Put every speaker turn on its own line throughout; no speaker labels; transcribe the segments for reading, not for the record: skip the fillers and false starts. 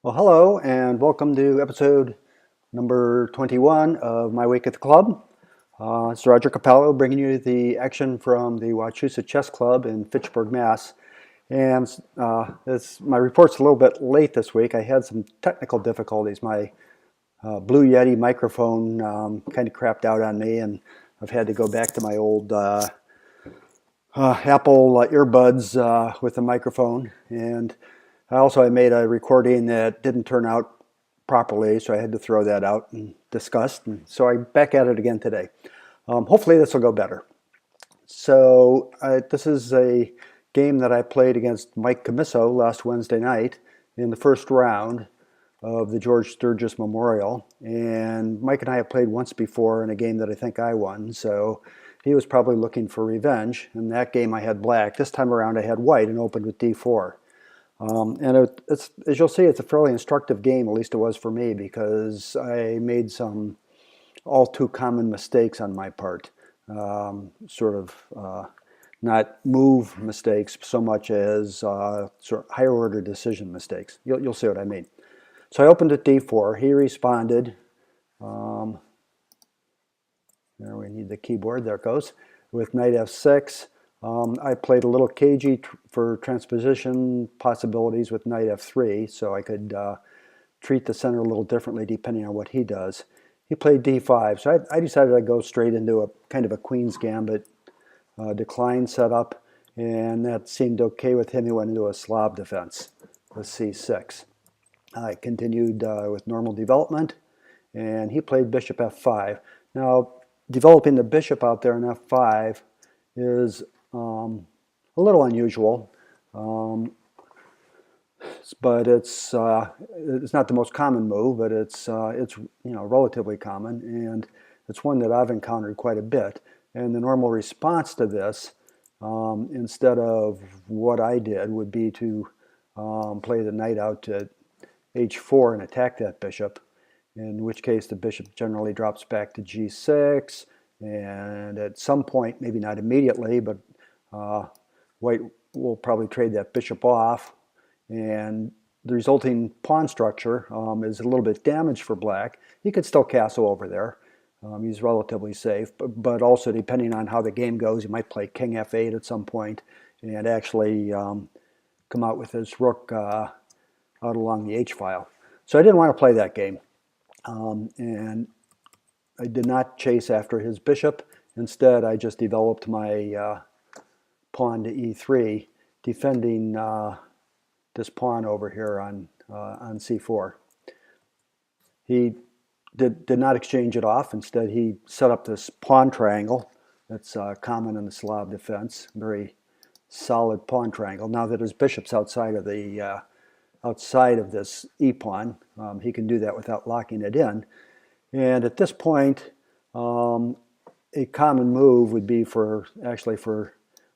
Well, hello and welcome to episode number 21 of My Week at the Club. It's Roger Capello bringing you the action from the Wachusett Chess Club in Fitchburg, Mass. And my report's a little bit late this week. I had some technical difficulties. My Blue Yeti microphone kind of crapped out on me, and I've had to go back to my old Apple earbuds with the microphone. And I made a recording that didn't turn out properly, so I had to throw that out in disgust. And so I'm back at it again today. Hopefully this will go better. So this is a game that I played against Mike Commisso last Wednesday night in the first round of the George Sturgis Memorial. And Mike and I have played once before in a game that I think I won. So he was probably looking for revenge. In that game I had black. This time around I had white and opened with d4. As you'll see, it's a fairly instructive game, at least it was for me, because I made some all too common mistakes on my part. Not move mistakes so much as sort of higher order decision mistakes. You'll see what I mean. So I opened at d4. He responded. There we need the keyboard. There it goes. With knight f6. I played a little cagey for transposition possibilities with knight f3, so I could treat the center a little differently depending on what he does. He played d5, so I decided I'd go straight into a kind of a queen's gambit decline setup, and that seemed okay with him. He went into a Slav defense with c6. I continued with normal development, and he played bishop f5. Now, developing the bishop out there in f5 is a little unusual, but it's not the most common move, but it's relatively common, and it's one that I've encountered quite a bit. And the normal response to this, instead of what I did, would be to play the knight out to h4 and attack that bishop, in which case the bishop generally drops back to g6, and at some point, maybe not immediately, but white will probably trade that bishop off, and the resulting pawn structure is a little bit damaged for black. He could still castle over there. He's relatively safe, but also depending on how the game goes, he might play king f8 at some point and actually come out with his rook out along the h-file. So I didn't want to play that game, and I did not chase after his bishop. Instead, I just developed my pawn to e3, defending this pawn over here on c4. He did not exchange it off. Instead, he set up this pawn triangle that's common in the Slav defense, very solid pawn triangle. Now that his bishop's outside of this e-pawn, he can do that without locking it in. And at this point, a common move would be for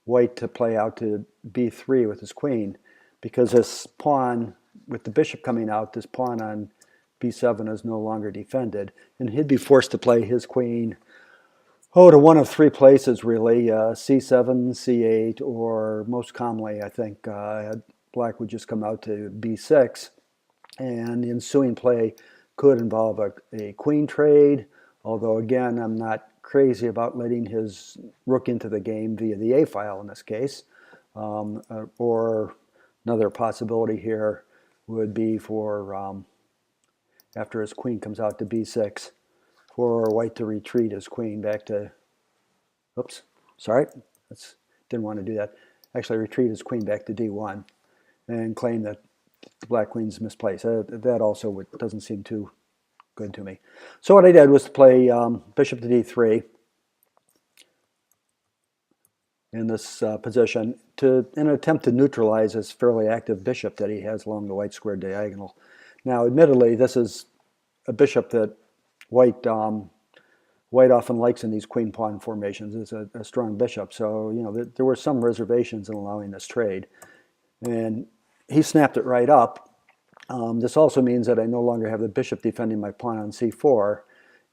white to play out to b3 with his queen, because this pawn, with the bishop coming out, this pawn on b7 is no longer defended, and he'd be forced to play his queen to one of three places, really, c7, c8, or most commonly, I think, black would just come out to b6, and the ensuing play could involve a queen trade, although again, I'm not crazy about letting his rook into the game via the a-file in this case. Or another possibility here would be for, after his queen comes out to b6, for white to retreat his queen back to, oops, sorry, didn't want to do that. Actually retreat his queen back to d1 and claim that the black queen's misplaced. That also doesn't seem too good to me. So what I did was to play bishop to d3 in this position in an attempt to neutralize this fairly active bishop that he has along the white square diagonal. Now, admittedly, this is a bishop that white often likes in these queen pawn formations. It's a strong bishop, so there were some reservations in allowing this trade, and he snapped it right up. This also means that I no longer have the bishop defending my pawn on c4,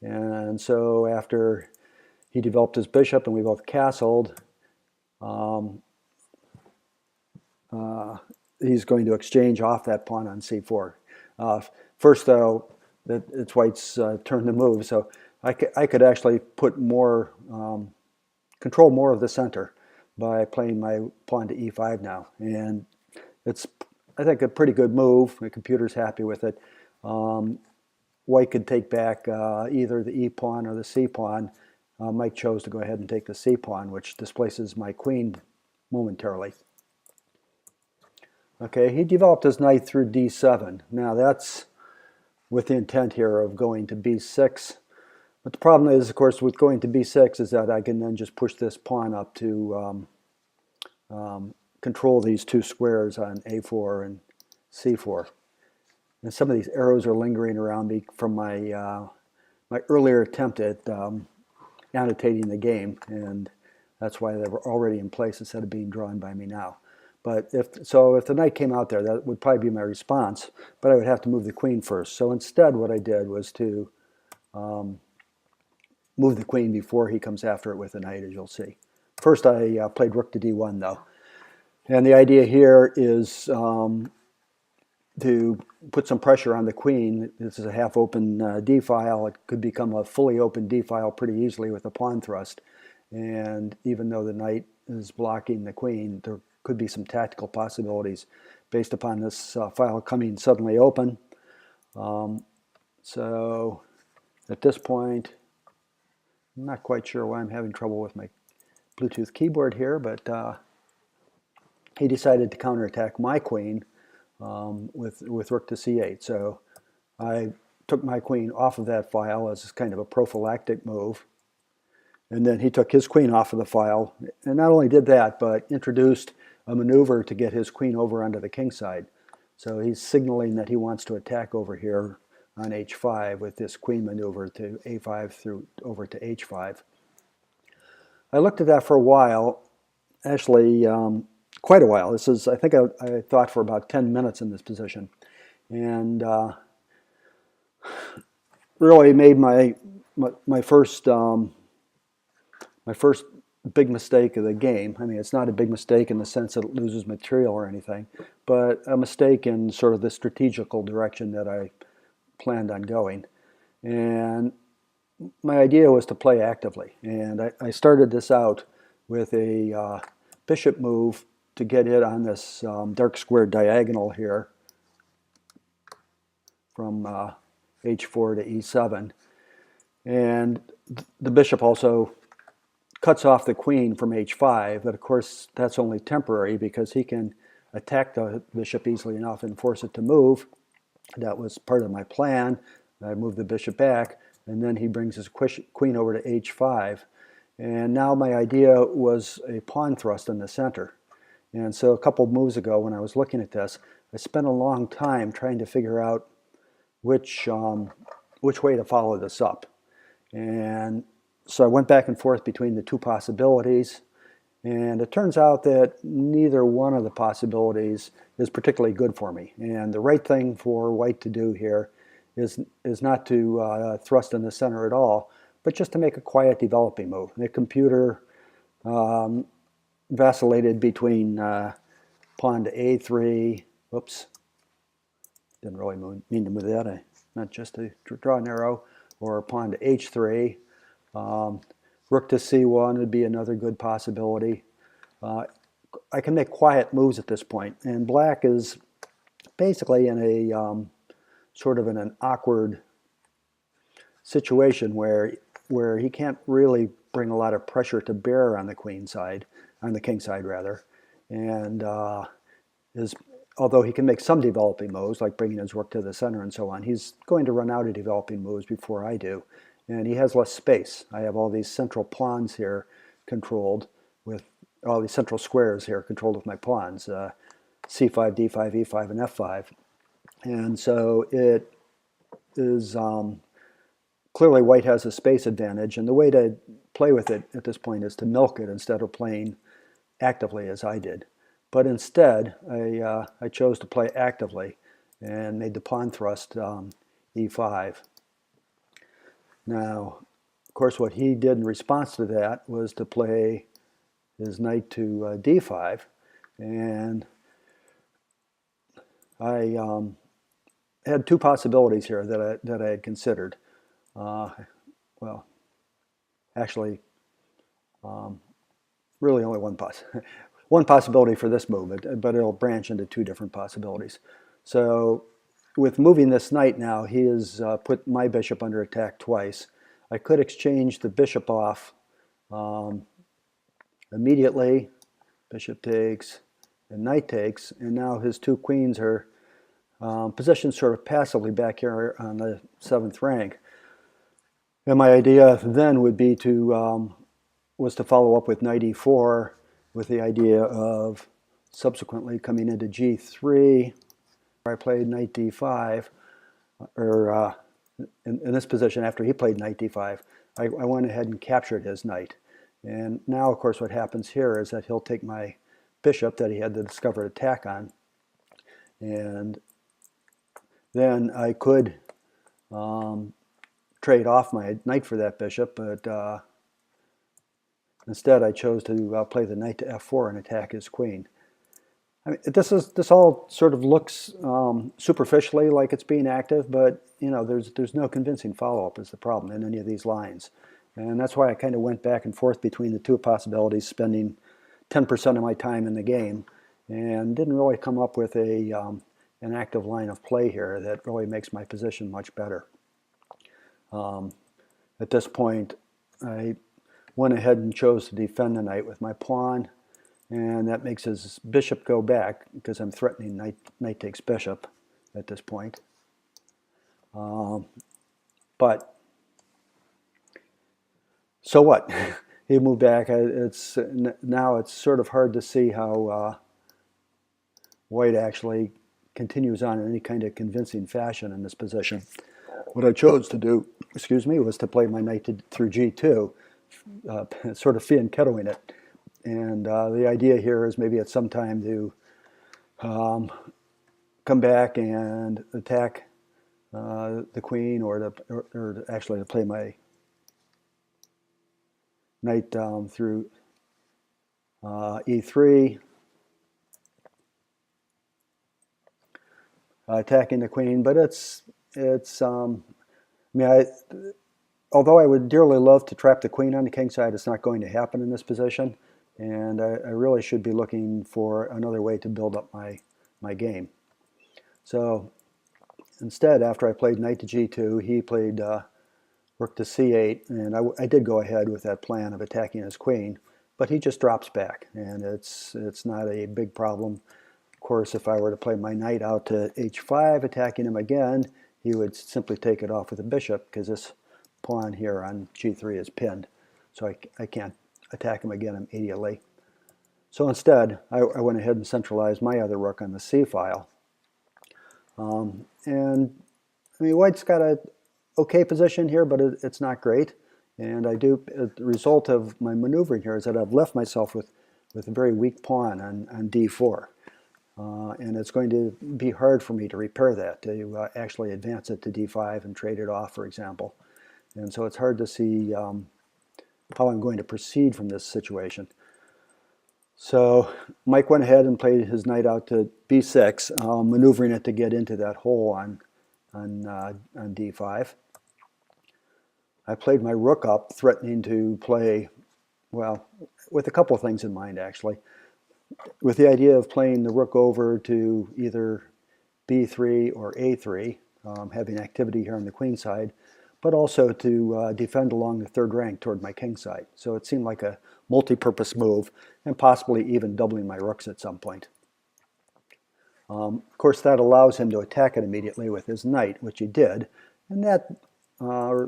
and so after he developed his bishop and we both castled, he's going to exchange off that pawn on c4. First, though, it's white's turn to move, so I could actually put more, control more of the center by playing my pawn to e5 now. And it's, I think, a pretty good move. The computer's happy with it. White could take back either the e-pawn or the c-pawn. Mike chose to go ahead and take the c-pawn, which displaces my queen momentarily. Okay, he developed his knight through d7. Now that's with the intent here of going to b6. But the problem is, of course, with going to b6 is that I can then just push this pawn up to control these two squares on a4 and c4. And some of these arrows are lingering around me from my my earlier attempt at annotating the game, and that's why they were already in place instead of being drawn by me now. But if the knight came out there, that would probably be my response, but I would have to move the queen first. So instead what I did was to move the queen before he comes after it with the knight, as you'll see. First I played rook to d1 though. And the idea here is to put some pressure on the queen. This is a half-open d-file. It could become a fully open d-file pretty easily with a pawn thrust. And even though the knight is blocking the queen, there could be some tactical possibilities based upon this file coming suddenly open. So at this point, I'm not quite sure why I'm having trouble with my Bluetooth keyboard here, but he decided to counterattack my queen with rook to c8. So I took my queen off of that file as kind of a prophylactic move. And then he took his queen off of the file, and not only did that, but introduced a maneuver to get his queen over onto the king side. So he's signaling that he wants to attack over here on h5 with this queen maneuver to a5 through over to h5. I looked at that for a while, actually quite a while. This is, I think I thought for about 10 minutes in this position, and really made my first big mistake of the game. I mean, it's not a big mistake in the sense that it loses material or anything, but a mistake in sort of the strategical direction that I planned on going. And my idea was to play actively. And I started this out with a bishop move to get it on this dark square diagonal here from h4 to e7. And the bishop also cuts off the queen from h5, but of course that's only temporary because he can attack the bishop easily enough and force it to move. That was part of my plan. I moved the bishop back, and then he brings his queen over to h5. And now my idea was a pawn thrust in the center. And so a couple of moves ago when I was looking at this, I spent a long time trying to figure out which way to follow this up. And so I went back and forth between the two possibilities, and it turns out that neither one of the possibilities is particularly good for me. And the right thing for white to do here is not to thrust in the center at all, but just to make a quiet developing move. The computer vacillated between pawn to a3. Whoops, didn't really mean to move that. I meant just to draw an arrow, or pawn to h3. Rook to c1 would be another good possibility. I can make quiet moves at this point, and black is basically in a sort of in an awkward situation where he can't really bring a lot of pressure to bear on the queen side, on the king side rather, and although he can make some developing moves like bringing his rook to the center and so on, he's going to run out of developing moves before I do. And he has less space. I have all these central pawns here controlled with all these central squares here controlled with my pawns, c5, d5, e5, and f5. And so it is clearly white has a space advantage, and the way to play with it at this point is to milk it instead of playing actively as I did. But instead, I chose to play actively and made the pawn thrust e5. Now, of course, what he did in response to that was to play his knight to d5, and I had two possibilities here that I had considered. Well, actually, really only one possibility for this move, but it'll branch into two different possibilities. So with moving this knight now, he has put my bishop under attack twice. I could exchange the bishop off immediately. Bishop takes, and knight takes, and now his two queens are positioned sort of passively back here on the 7th rank. And my idea then would be to was to follow up with knight e4 with the idea of subsequently coming into g3. I played knight d5, or in this position after he played knight d5, I went ahead and captured his knight. And now, of course, what happens here is that he'll take my bishop that he had the discovered attack on, and then I could trade off my knight for that bishop, but instead I chose to play the knight to f4 and attack his queen. I mean, this all sort of looks superficially like it's being active, but there's no convincing follow-up is the problem in any of these lines. And that's why I kind of went back and forth between the two possibilities, spending 10% of my time in the game, and didn't really come up with an active line of play here that really makes my position much better. At this point, I went ahead and chose to defend the knight with my pawn, and that makes his bishop go back because I'm threatening knight takes bishop at this point. But so what? He moved back. Now it's sort of hard to see how White actually continues on in any kind of convincing fashion in this position. What I chose to do, was to play my knight through g2, sort of fianchettoing it. And the idea here is maybe at some time to come back and attack the queen, or actually to play my knight through e3, attacking the queen. But although I would dearly love to trap the queen on the king side, it's not going to happen in this position, and I really should be looking for another way to build up my game. So instead, after I played knight to g2, he played rook to c8, and I did go ahead with that plan of attacking his queen, but he just drops back, and it's not a big problem. Of course, if I were to play my knight out to h5, attacking him again, he would simply take it off with a bishop, because this pawn here on g3 is pinned, so I can't attack him again immediately. So instead, I went ahead and centralized my other rook on the c file. And I mean, White's got a okay position here, but it's not great. And the result of my maneuvering here is that I've left myself with a very weak pawn on d4. And it's going to be hard for me to repair that, to actually advance it to d5 and trade it off, for example. And so it's hard to see how I'm going to proceed from this situation. So Mike went ahead and played his knight out to b6, maneuvering it to get into that hole on d5. I played my rook up, threatening to play, well, with a couple of things in mind, actually. With the idea of playing the rook over to either b3 or a3, having activity here on the queen side, but also to defend along the 3rd rank toward my king side. So it seemed like a multi-purpose move, and possibly even doubling my rooks at some point. Of course, that allows him to attack it immediately with his knight, which he did, and that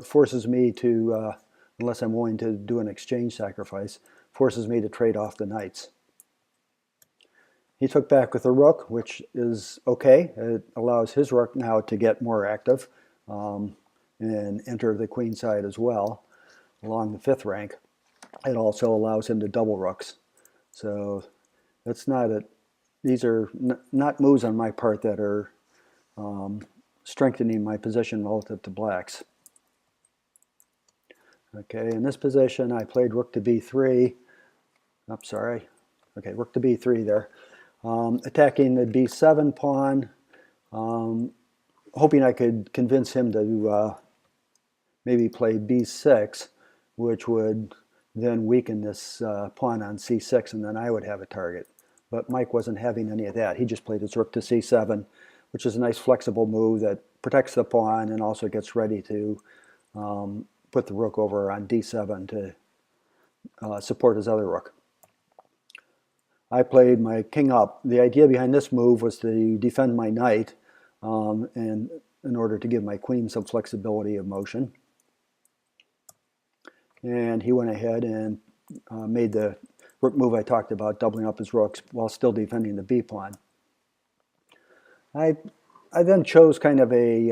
forces me to, unless I'm willing to do an exchange sacrifice, forces me to trade off the knights. He took back with a rook, which is okay. It allows his rook now to get more active and enter the queen side as well along the 5th rank. It also allows him to double rooks. So it's not these are not moves on my part that are strengthening my position relative to black's. Okay, in this position I played rook to b3. I'm sorry. Okay, rook to b3 there. Attacking the b7 pawn. hoping I could convince him to maybe play b6, which would then weaken this pawn on c6, and then I would have a target. But Mike wasn't having any of that. He just played his rook to c7, which is a nice flexible move that protects the pawn and also gets ready to put the rook over on d7 to support his other rook. I played my king up. The idea behind this move was to defend my knight and in order to give my queen some flexibility of motion. And he went ahead and made the rook move I talked about, doubling up his rooks while still defending the b pawn. I then chose kind of a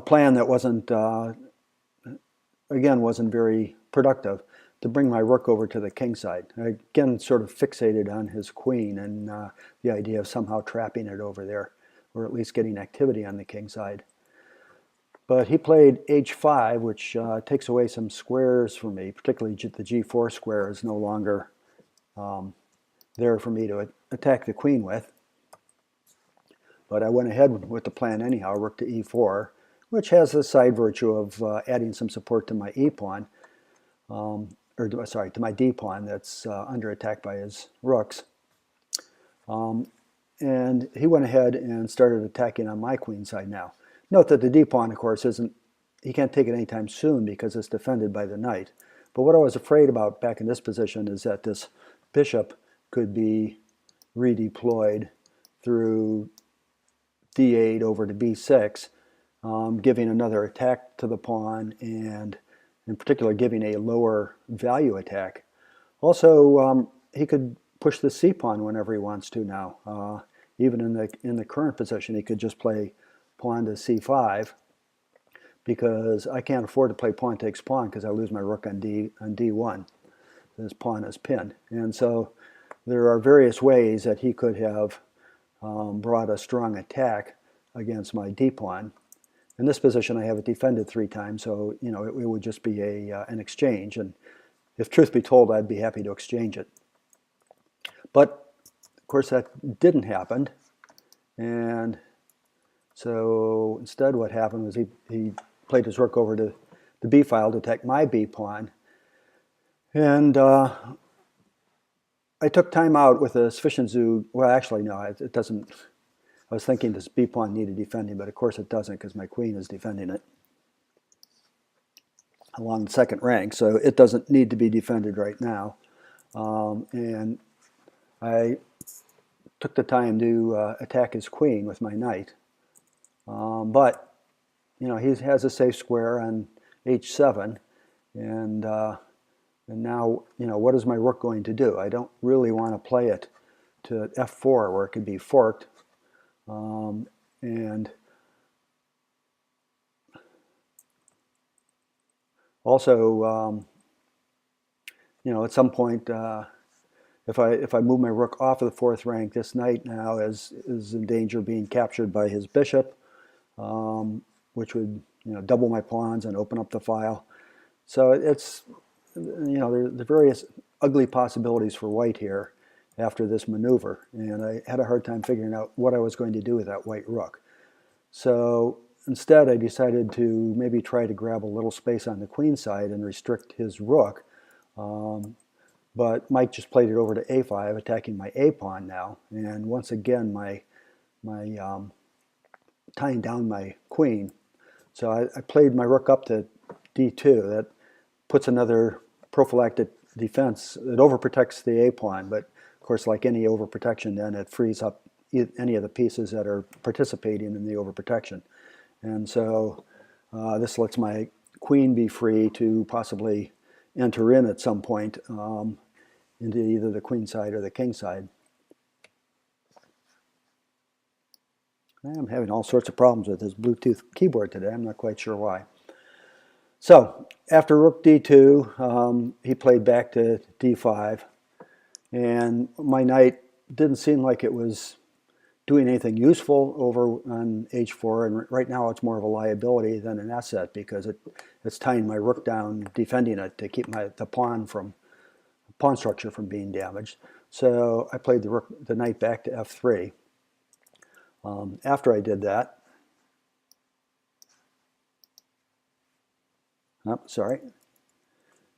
plan that wasn't, again, wasn't very productive, to bring my rook over to the king side. I again sort of fixated on his queen and the idea of somehow trapping it over there, or at least getting activity on the king side. But he played h5, which takes away some squares for me, particularly the g4 square is no longer there for me to attack the queen with. But I went ahead with the plan anyhow, rook to e4, which has the side virtue of adding some support to my e pawn, or sorry, to my d pawn that's under attack by his rooks. And he went ahead and started attacking on my queen side now. Note that the d pawn, of course, he can't take it anytime soon because it's defended by the knight. But what I was afraid about back in this position is that this bishop could be redeployed through d8 over to b6, giving another attack to the pawn, and in particular giving a lower value attack. Also, he could push the c pawn whenever he wants to now. Even in the current position, he could just play pawn to c5, because I can't afford to play pawn takes pawn because I lose my rook on d1. This pawn is pinned. And so there are various ways that he could have brought a strong attack against my d pawn. In this position, I have it defended 3 times, so it would just be an exchange. And if truth be told, I'd be happy to exchange it. But of course, that didn't happen. And so instead what happened was he played his rook over to the b file to attack my b pawn. And I took time out with a sufficient Zug. Well, actually, no, it doesn't. I was thinking this b pawn needed defending, but of course it doesn't because my queen is defending it along the second rank, so it doesn't need to be defended right now. And I took the time to attack his queen with my knight. But he has a safe square on h7, and now what is my rook going to do? I don't really want to play it to f4 where it could be forked, and also at some point if I move my rook off of the 4th rank, this knight now is in danger of being captured by his bishop, which would double my pawns and open up the file. So it's there are various ugly possibilities for white here after this maneuver, and I had a hard time figuring out what I was going to do with that white rook. So instead, I decided to maybe try to grab a little space on the queen side and restrict his rook. But Mike just played it over to a5, attacking my a pawn now, and once again my tying down my queen. So I played my rook up to d2. That puts another prophylactic defense. It overprotects the a pawn, but of course, like any overprotection, then it frees up any of the pieces that are participating in the overprotection. And so this lets my queen be free to possibly enter in at some point into either the queen side or the king side. I'm having all sorts of problems with this Bluetooth keyboard today. I'm not quite sure why. So after rook d2, he played back to d5, and my knight didn't seem like it was doing anything useful over on h4, and right now it's more of a liability than an asset because it's tying my rook down, defending it to keep the pawn structure from being damaged. So I played the knight back to f3. After I did that,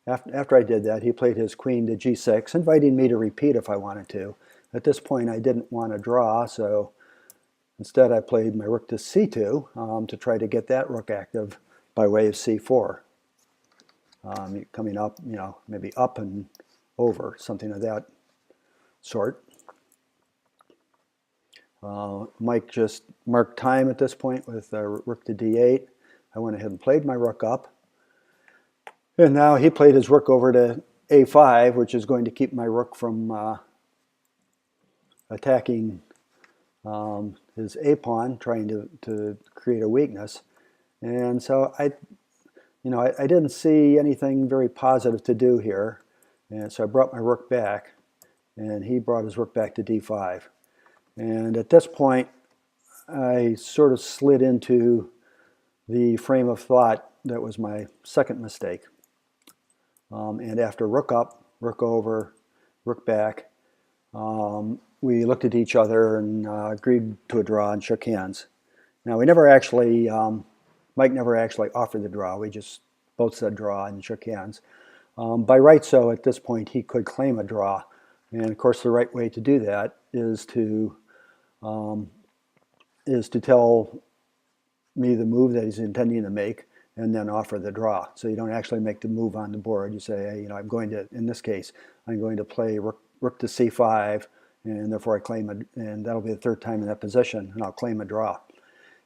After I did that, he played his queen to g6, inviting me to repeat if I wanted to. At this point, I didn't want to draw, so instead I played my rook to c2 to try to get that rook active by way of c4. Coming up, maybe up and over, something of that sort. Mike just marked time at this point with rook to d8. I went ahead and played my rook up. And now he played his rook over to a5, which is going to keep my rook from attacking his a pawn, trying to create a weakness. And so I didn't see anything very positive to do here. And so I brought my rook back, and he brought his rook back to d5. And at this point, I sort of slid into the frame of thought that was my second mistake. And after rook up, rook over, rook back, we looked at each other and agreed to a draw and shook hands. Now, we never actually, Mike never actually offered the draw. We just both said draw and shook hands. By right, so at this point, he could claim a draw. And of course, the right way to do that is to tell me the move that he's intending to make and then offer the draw. So you don't actually make the move on the board. You say, hey, I'm going to, in this case, I'm going to play rook to c5, and therefore I claim and that'll be the third time in that position, and I'll claim a draw.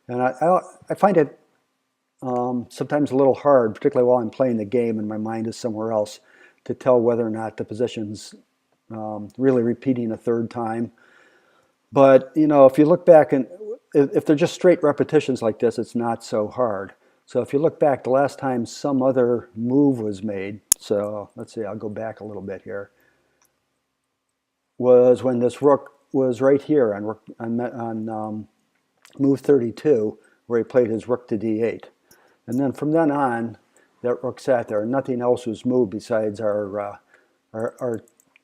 And I find it sometimes a little hard, particularly while I'm playing the game and my mind is somewhere else, to tell whether or not the position's really repeating a third time. But, if you look back, and if they're just straight repetitions like this, it's not so hard. So if you look back, the last time some other move was made, so let's see, I'll go back a little bit here, was when this rook was right here on move 32, where he played his rook to d8. And then from then on, that rook sat there, and nothing else was moved besides our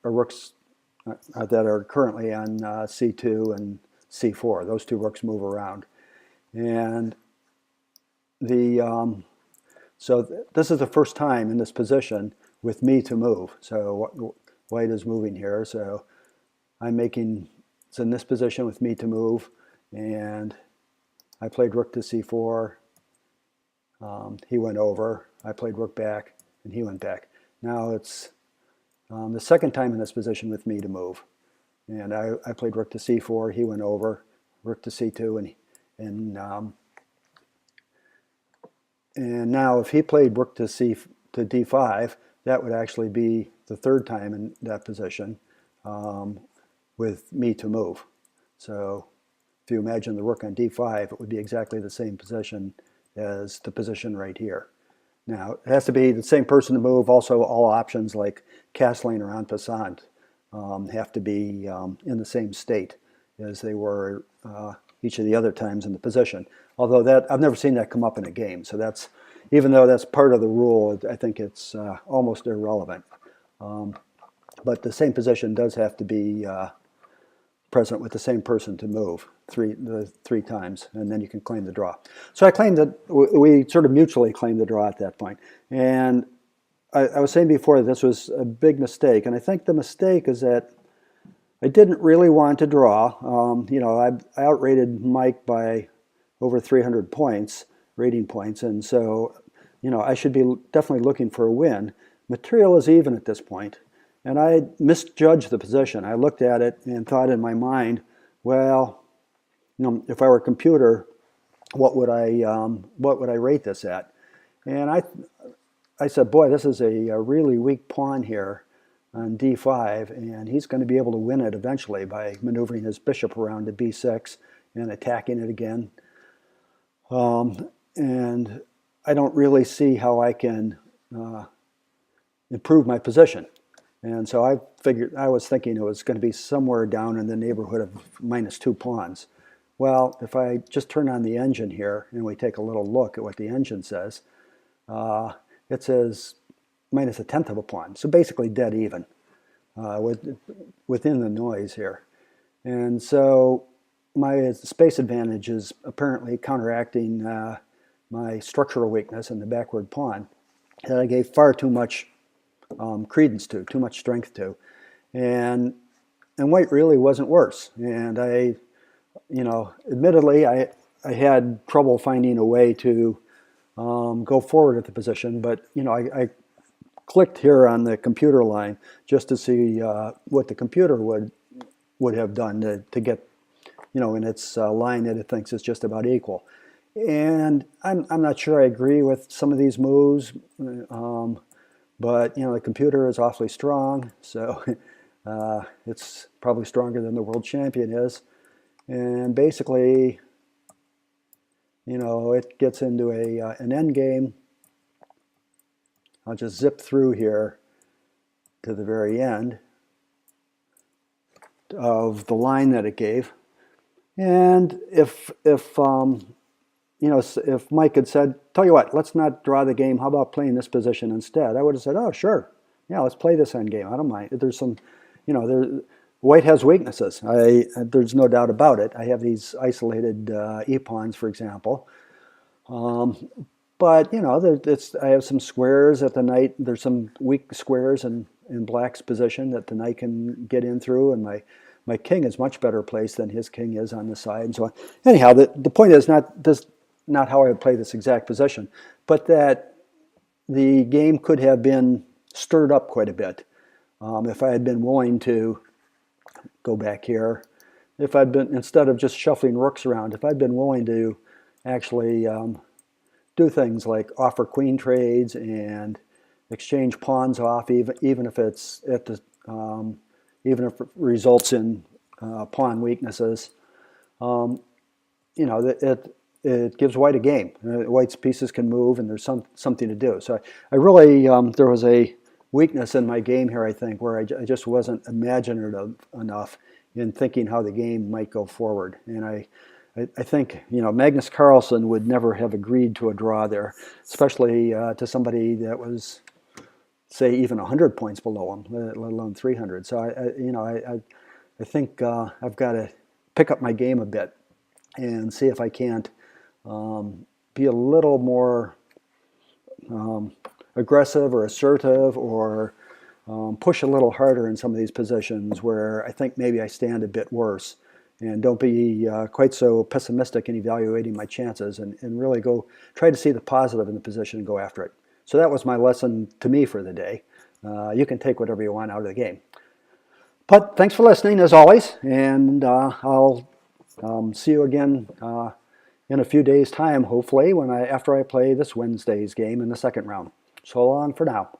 rooks that are currently on c2 and c4. Those two rooks move around. And so this is the first time in this position with me to move. So white is moving here. So it's in this position with me to move. And I played rook to c4. He went over. I played rook back, and he went back. Now it's the second time in this position with me to move. And I played rook to c4. He went over. Rook to c2, and now if he played rook to d5, that would actually be the third time in that position with me to move. So if you imagine the rook on d5, it would be exactly the same position as the position right here. Now, it has to be the same person to move. Also, all options like castling or en passant have to be in the same state as they were each of the other times in the position. Although I've never seen that come up in a game, so even though that's part of the rule, I think it's almost irrelevant. But the same position does have to be present with the same person to move three times, and then you can claim the draw. So I claimed that we sort of mutually claimed the draw at that point. And I was saying before that this was a big mistake, and I think the mistake is that I didn't really want to draw. I outrated Mike by over 300 points, rating points, and so I should be definitely looking for a win. Material is even at this point, and I misjudged the position. I looked at it and thought in my mind, well, if I were a computer, what would I rate this at? And I said, boy, this is a really weak pawn here on d5, and he's going to be able to win it eventually by maneuvering his bishop around to b6 and attacking it again. And I don't really see how I can improve my position. And so I was thinking it was going to be somewhere down in the neighborhood of -2 pawns. Well, if I just turn on the engine here and we take a little look at what the engine says, it says -1/10 of a pawn. So basically dead even within the noise here. And so my space advantage is apparently counteracting my structural weakness in the backward pawn that I gave far too much credence to, too much strength to. And white really wasn't worse. And admittedly, I had trouble finding a way to go forward at the position, but I clicked here on the computer line just to see what the computer would have done to get, in its line that it thinks is just about equal. And I'm not sure I agree with some of these moves, but the computer is awfully strong, so it's probably stronger than the world champion is. And basically, it gets into an end game. I'll just zip through here to the very end of the line that it gave. And if Mike had said, tell you what, let's not draw the game, how about playing this position instead? I would have said, oh, sure. Yeah, let's play this end game. I don't mind. There's some, white has weaknesses. There's no doubt about it. I have these isolated e-pawns, for example. But I have some squares that the knight. There's some weak squares in black's position that the knight can get in through, and my king is much better placed than his king is on the side, and so on. Anyhow, the point is not how I would play this exact position, but that the game could have been stirred up quite a bit if I had been willing to go back here. If I'd been, instead of just shuffling rooks around, if I'd been willing to actually do things like offer queen trades and exchange pawns off, even if it's at the even if it results in pawn weaknesses. It gives white a game. White's pieces can move, and there's something to do. So I really there was a weakness in my game here, I think, where I just wasn't imaginative enough in thinking how the game might go forward. And I think Magnus Carlsen would never have agreed to a draw there, especially to somebody that was, say, even 100 points below him, let alone 300. So I think I've got to pick up my game a bit and see if I can't be a little more aggressive or assertive, or push a little harder in some of these positions where I think maybe I stand a bit worse. And don't be quite so pessimistic in evaluating my chances, and really try to see the positive in the position and go after it. So that was my lesson to me for the day. You can take whatever you want out of the game. But thanks for listening, as always, and I'll see you again in a few days' time, hopefully, after I play this Wednesday's game in the second round. So long for now.